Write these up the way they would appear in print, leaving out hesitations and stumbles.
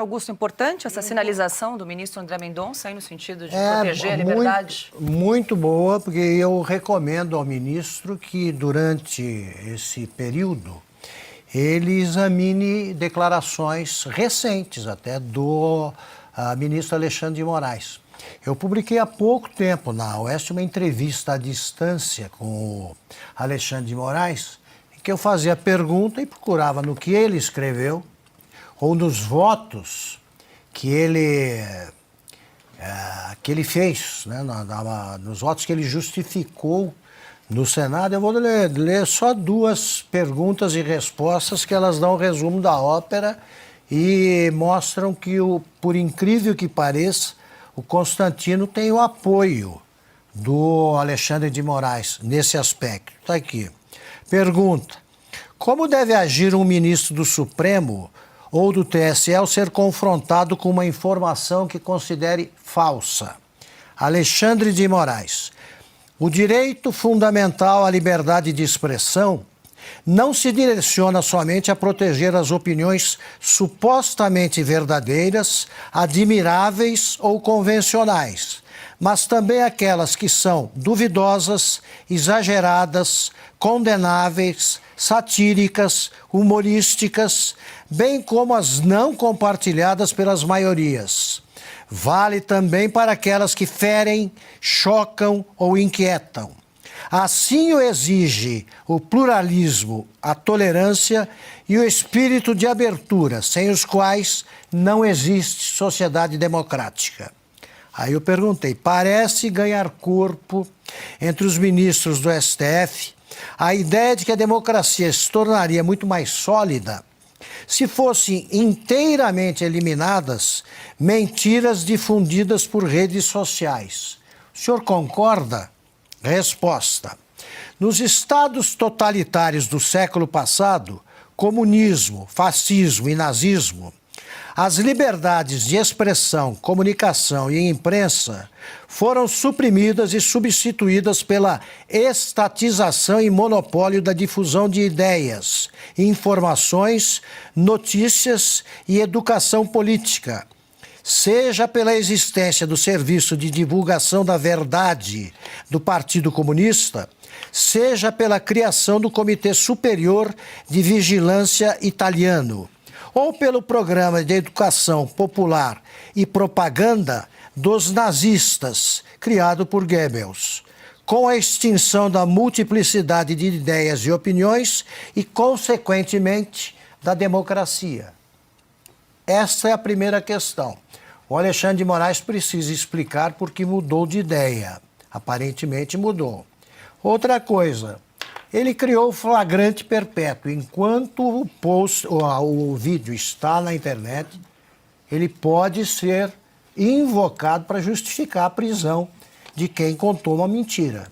Augusto, importante essa sinalização do ministro André Mendonça aí no sentido de proteger a liberdade? Muito boa, porque eu recomendo ao ministro que durante esse período ele examine declarações recentes até do ministro Alexandre de Moraes. Eu publiquei há pouco tempo na Oeste uma entrevista à distância com o Alexandre de Moraes, em que eu fazia a pergunta e procurava no que ele escreveu ou nos votos que ele fez, né, nos votos que ele justificou no Senado. Eu vou ler só duas perguntas e respostas que elas dão o resumo da ópera e mostram que, por incrível que pareça, o Constantino tem o apoio do Alexandre de Moraes nesse aspecto. Está aqui. Pergunta: como deve agir um ministro do Supremo ou do TSE ao ser confrontado com uma informação que considere falsa? Alexandre de Moraes: o direito fundamental à liberdade de expressão não se direciona somente a proteger as opiniões supostamente verdadeiras, admiráveis ou convencionais, mas também aquelas que são duvidosas, exageradas, condenáveis, satíricas, humorísticas, bem como as não compartilhadas pelas maiorias. Vale também para aquelas que ferem, chocam ou inquietam. Assim o exige o pluralismo, a tolerância e o espírito de abertura, sem os quais não existe sociedade democrática. Aí eu perguntei: parece ganhar corpo entre os ministros do STF a ideia de que a democracia se tornaria muito mais sólida se fossem inteiramente eliminadas mentiras difundidas por redes sociais. O senhor concorda? Resposta: nos estados totalitários do século passado, comunismo, fascismo e nazismo, as liberdades de expressão, comunicação e imprensa foram suprimidas e substituídas pela estatização e monopólio da difusão de ideias, informações, notícias e educação política, seja pela existência do Serviço de Divulgação da Verdade do Partido Comunista, seja pela criação do Comitê Superior de Vigilância Italiano, ou pelo Programa de Educação Popular e Propaganda dos nazistas, criado por Goebbels, com a extinção da multiplicidade de ideias e opiniões e, consequentemente, da democracia. Essa é a primeira questão. O Alexandre de Moraes precisa explicar por que mudou de ideia. Aparentemente mudou. Outra coisa: ele criou o flagrante perpétuo. Enquanto o vídeo está na internet, ele pode ser invocado para justificar a prisão de quem contou uma mentira.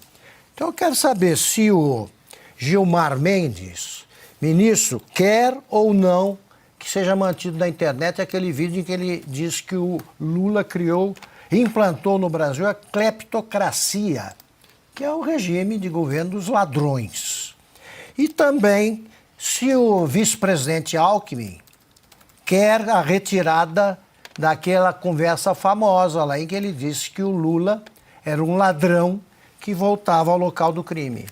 Então eu quero saber se o Gilmar Mendes, ministro, quer ou não que seja mantido na internet aquele vídeo em que ele diz que o Lula implantou no Brasil a cleptocracia, que é o regime de governo dos ladrões. E também se o vice-presidente Alckmin quer a retirada daquela conversa famosa lá em que ele disse que o Lula era um ladrão que voltava ao local do crime.